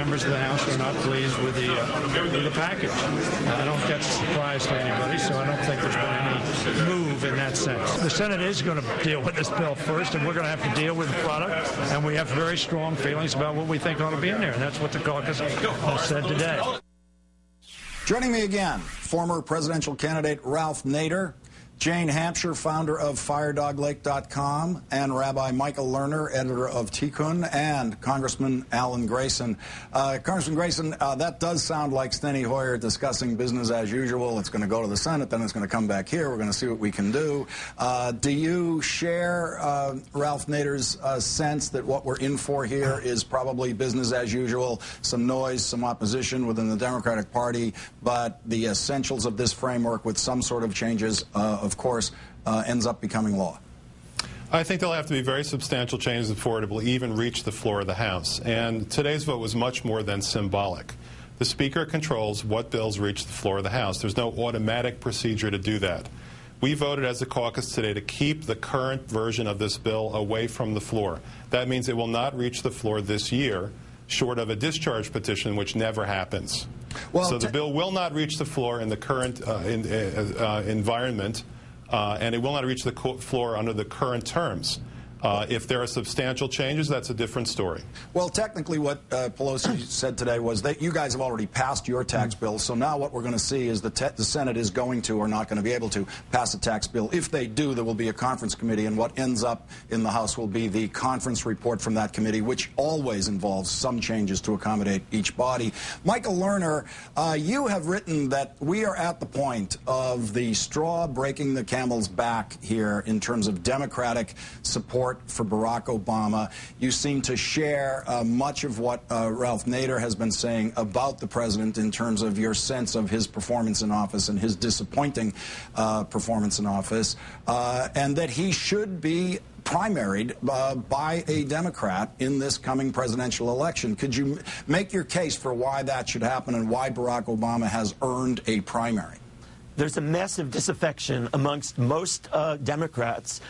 members of the House are not pleased with the package. I don't get surprised to anybody, so I don't think there's been any move in that sense. The Senate is going to deal with this bill first, and we're going to have to deal with the product, and we have very strong feelings about what we think ought to be in there, and that's what the caucus has said today. Joining me again, former presidential candidate Ralph Nader, Jane Hamsher, founder of FireDogLake.com, and Rabbi Michael Lerner, editor of Tikkun, and Congressman Alan Grayson. Congressman Grayson, that does sound like Steny Hoyer discussing business as usual. It's going to go to the Senate, then it's going to come back here. We're going to see what we can do. Do you share Ralph Nader's sense that what we're in for here is probably business as usual, some noise, some opposition within the Democratic Party, but the essentials of this framework with some sort of changes, of course, ends up becoming law? I think there'll have to be very substantial changes before it will even reach the floor of the House. And today's vote was much more than symbolic. The Speaker controls what bills reach the floor of the House. There's no automatic procedure to do that. We voted as a caucus today to keep the current version of this bill away from the floor. That means it will not reach the floor this year, short of a discharge petition, which never happens. Well, so the bill will not reach the floor in the current environment, and it will not reach the floor under the current terms. If there are substantial changes, that's a different story. Well, technically what Pelosi said today was that you guys have already passed your tax bill, so now what we're going to see is the Senate is going to or not going to be able to pass a tax bill. If they do, there will be a conference committee, and what ends up in the House will be the conference report from that committee, which always involves some changes to accommodate each body. Michael Lerner, you have written that we are at the point of the straw breaking the camel's back here in terms of Democratic support for Barack Obama. You seem to share much of what Ralph Nader has been saying about the president in terms of your sense of his performance in office and his disappointing performance in office, and that he should be primaried by a Democrat in this coming presidential election. Could you make your case for why that should happen and why Barack Obama has earned a primary? There's a massive disaffection amongst most Democrats,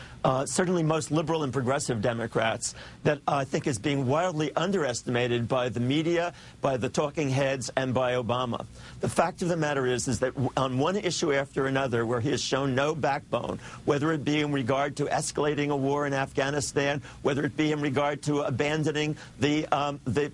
certainly most liberal and progressive Democrats, that I think is being wildly underestimated by the media, by the talking heads, and by Obama. The fact of the matter is that on one issue after another where he has shown no backbone, whether it be in regard to escalating a war in Afghanistan, whether it be in regard to abandoning the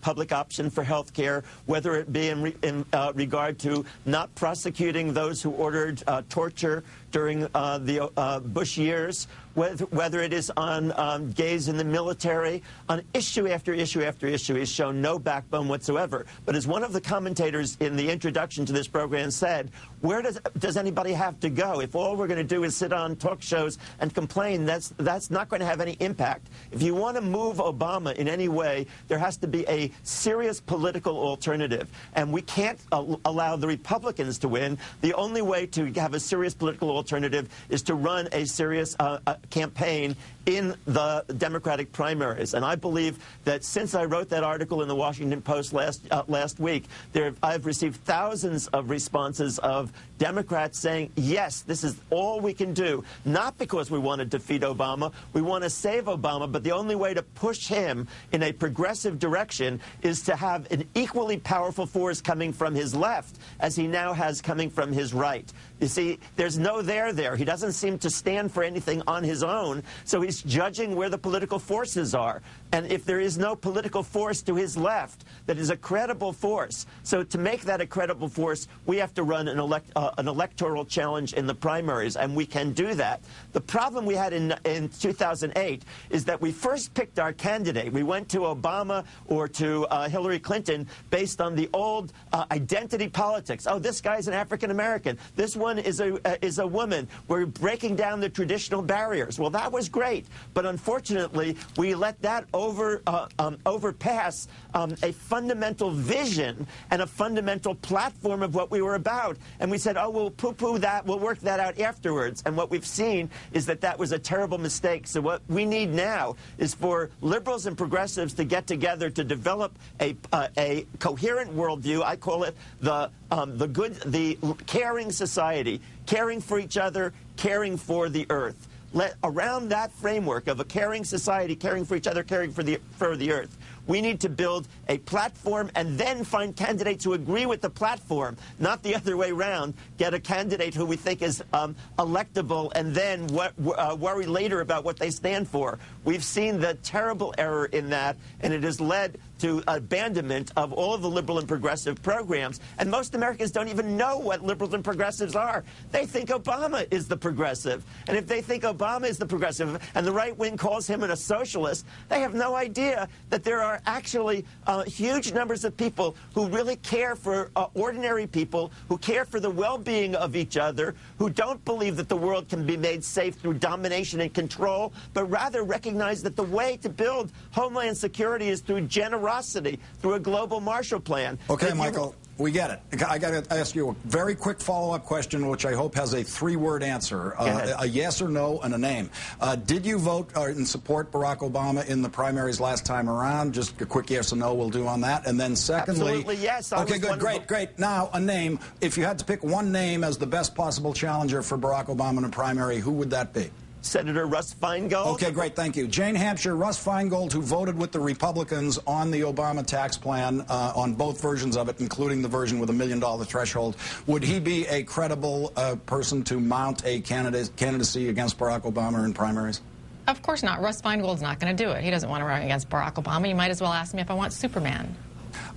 public option for health care, whether it be in regard to not prosecuting those who ordered torture during the Bush years, whether it is on gays in the military, on issue after issue after issue, he's shown no backbone whatsoever. But as one of the commentators in the introduction to this program said, where does anybody have to go? If all we're going to do is sit on talk shows and complain, that's not going to have any impact. If you want to move Obama in any way, there has to be a serious political alternative. And we can't allow the Republicans to win. The only way to have a serious political alternative is to run a serious campaign in the Democratic primaries. And I believe that since I wrote that article in the Washington Post last week, I've received thousands of responses of Democrats saying, yes, this is all we can do, not because we want to defeat Obama, we want to save Obama, but the only way to push him in a progressive direction is to have an equally powerful force coming from his left as he now has coming from his right. You see, there's no there. He doesn't seem to stand for anything on his own, so he's judging where the political forces are. And if there is no political force to his left that is a credible force, so to make that a credible force, we have to run an electoral challenge in the primaries, and we can do that. The problem we had in 2008 is that we first picked our candidate. We went to Obama or to Hillary Clinton based on the old identity politics. Oh, this guy's an African American. This one is a woman. We're breaking down the traditional barriers. Well, that was great, but unfortunately, we let that overpass a fundamental vision and a fundamental platform of what we were about. And we said, oh, we'll poo-poo that, we'll work that out afterwards. And what we've seen is that that was a terrible mistake. So what we need now is for liberals and progressives to get together to develop a coherent worldview. I call it the caring society, caring for each other, caring for the earth. Around that framework of a caring society, caring for each other, caring for the earth, We need to build a platform and then find candidates who agree with the platform, not the other way around. Get a candidate who we think is electable and then worry later about what they stand for. We've seen the terrible error in that, and it has led to abandonment of all of the liberal and progressive programs. And most Americans don't even know what liberals and progressives are. They think Obama is the progressive. And if they think Obama is the progressive and the right wing calls him a socialist, they have no idea that there are actually huge numbers of people who really care for ordinary people, who care for the well-being of each other, who don't believe that the world can be made safe through domination and control, but rather recognize that the way to build homeland security is through generosity, through a global Marshall Plan. Okay, Michael, we get it. I got to ask you a very quick follow-up question, which I hope has a three-word answer, a yes or no and a name. Did you vote and support Barack Obama in the primaries last time around? Just a quick yes or no will do on that. And then secondly... Absolutely, yes. Okay, good, great. Now, a name. If you had to pick one name as the best possible challenger for Barack Obama in a primary, who would that be? Senator Russ Feingold. Okay, great, thank you. Jane Hamsher, Russ Feingold, who voted with the Republicans on the Obama tax plan, on both versions of it, including the version with $1 million threshold. Would he be a credible person to mount a candidacy against Barack Obama in primaries? Of course not. Russ Feingold's not going to do it. He doesn't want to run against Barack Obama. You might as well ask me if I want Superman.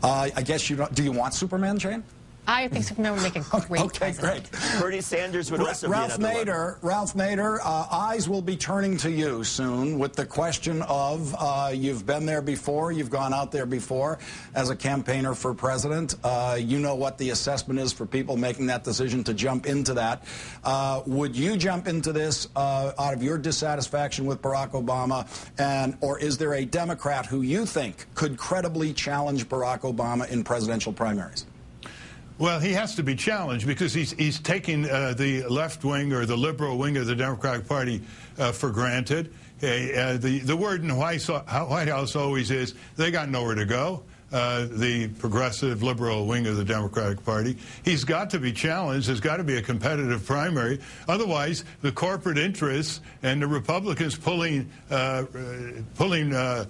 I guess you don't. Do you want Superman, Jane? I think Superman would make a great president. Great. Bernie Sanders would also be another one. Ralph Nader, eyes will be turning to you soon with the question of, you've been there before, you've gone out there before as a campaigner for president. You know what the assessment is for people making that decision to jump into that. Would you jump into this out of your dissatisfaction with Barack Obama, or is there a Democrat who you think could credibly challenge Barack Obama in presidential primaries? Well, he has to be challenged because he's taking the left wing or the liberal wing of the Democratic Party for granted. The word in the White House always is they got nowhere to go. The progressive liberal wing of the Democratic Party. He's got to be challenged. There's got to be a competitive primary. Otherwise, the corporate interests and the Republicans pulling Obama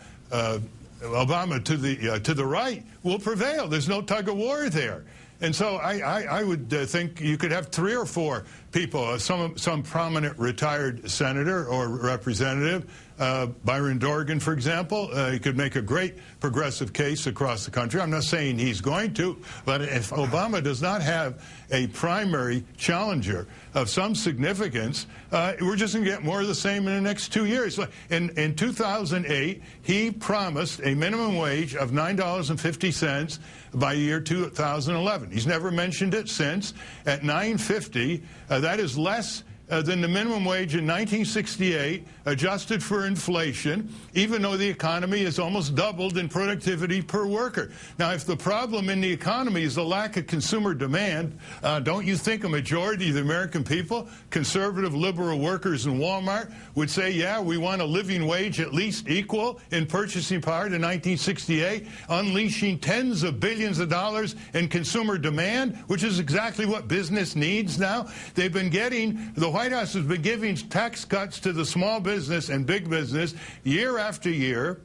to the right will prevail. There's no tug of war there. And so I would think you could have 3 or 4 people, some prominent retired senator or representative, Byron Dorgan, for example. He could make a great progressive case across the country. I'm not saying he's going to, but if Obama does not have a primary challenger of some significance, we're just going to get more of the same in the next 2 years. In 2008, he promised a minimum wage of $9.50 by year 2011. He's never mentioned it since. At $9.50, that is less than the minimum wage in 1968, adjusted for inflation, even though the economy has almost doubled in productivity per worker. Now, if the problem in the economy is the lack of consumer demand, don't you think a majority of the American people, conservative liberal workers in Walmart, would say, yeah, we want a living wage at least equal in purchasing power to 1968, unleashing tens of billions of dollars in consumer demand, which is exactly what business needs now? They've been getting, the White House has been giving tax cuts to the small business and big business year after year,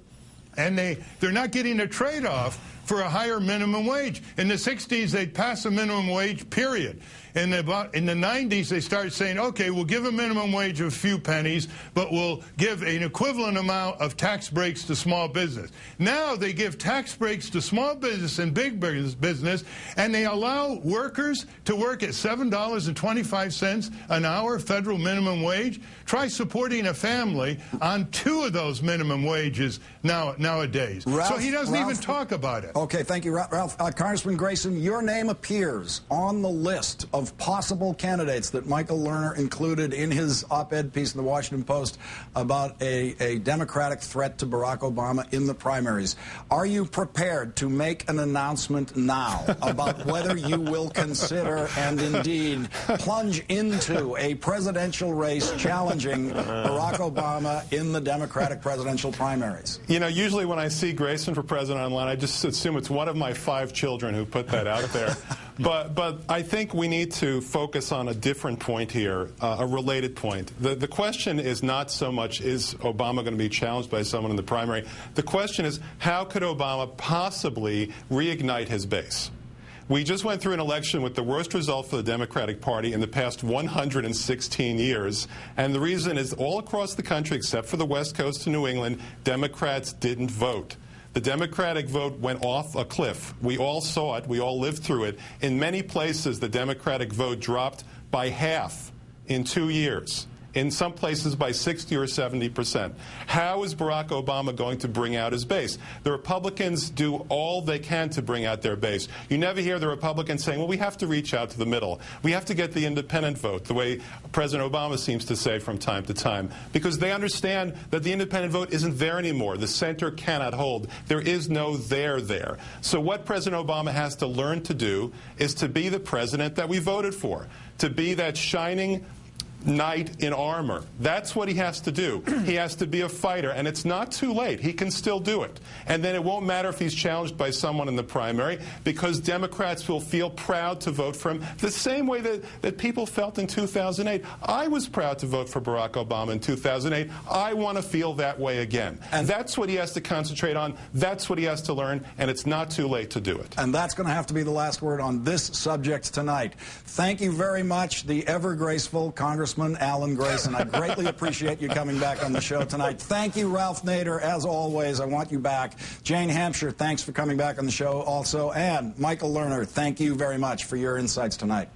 and they're not getting a trade-off for a higher minimum wage. In the 60s, they'd pass a minimum wage, period. In the 90s, they started saying, okay, we'll give a minimum wage of a few pennies, but we'll give an equivalent amount of tax breaks to small business. Now they give tax breaks to small business and big business, and they allow workers to work at $7.25 an hour, federal minimum wage. Try supporting a family on 2 of those minimum wages nowadays. So he doesn't even talk about it. Okay, thank you, Ralph. Congressman Grayson, your name appears on the list of possible candidates that Michael Lerner included in his op-ed piece in the Washington Post about a Democratic threat to Barack Obama in the primaries. Are you prepared to make an announcement now about whether you will consider and indeed plunge into a presidential race challenging Barack Obama in the Democratic presidential primaries? You know, usually when I see Grayson for president online, I just assume assume it's one of my 5 children who put that out there. But I think we need to focus on a different point here, a related point. The question is not so much, is Obama going to be challenged by someone in the primary? The question is, how could Obama possibly reignite his base? We just went through an election with the worst result for the Democratic Party in the past 116 years. And the reason is all across the country, except for the West Coast and New England, Democrats didn't vote. The Democratic vote went off a cliff. We all saw it. We all lived through it. In many places, the Democratic vote dropped by half in 2 years. In some places by 60 or 70%. How is Barack Obama going to bring out his base? The Republicans do all they can to bring out their base. You never hear the Republicans saying, well, we have to reach out to the middle. We have to get the independent vote, the way President Obama seems to say from time to time, because they understand that the independent vote isn't there anymore. The center cannot hold. There is no there. So what President Obama has to learn to do is to be the president that we voted for, to be that shining knight in armor. That's what he has to do. He has to be a fighter, and it's not too late. He can still do it. And then it won't matter if he's challenged by someone in the primary, because Democrats will feel proud to vote for him the same way that people felt in 2008. I was proud to vote for Barack Obama in 2008. I want to feel that way again. And that's what he has to concentrate on. That's what he has to learn, and it's not too late to do it. And that's going to have to be the last word on this subject tonight. Thank you very much, the ever graceful Congressman Alan Grayson. I greatly appreciate you coming back on the show tonight. Thank you, Ralph Nader. As always, I want you back. Jane Hamsher, thanks for coming back on the show also. And Michael Lerner, thank you very much for your insights tonight.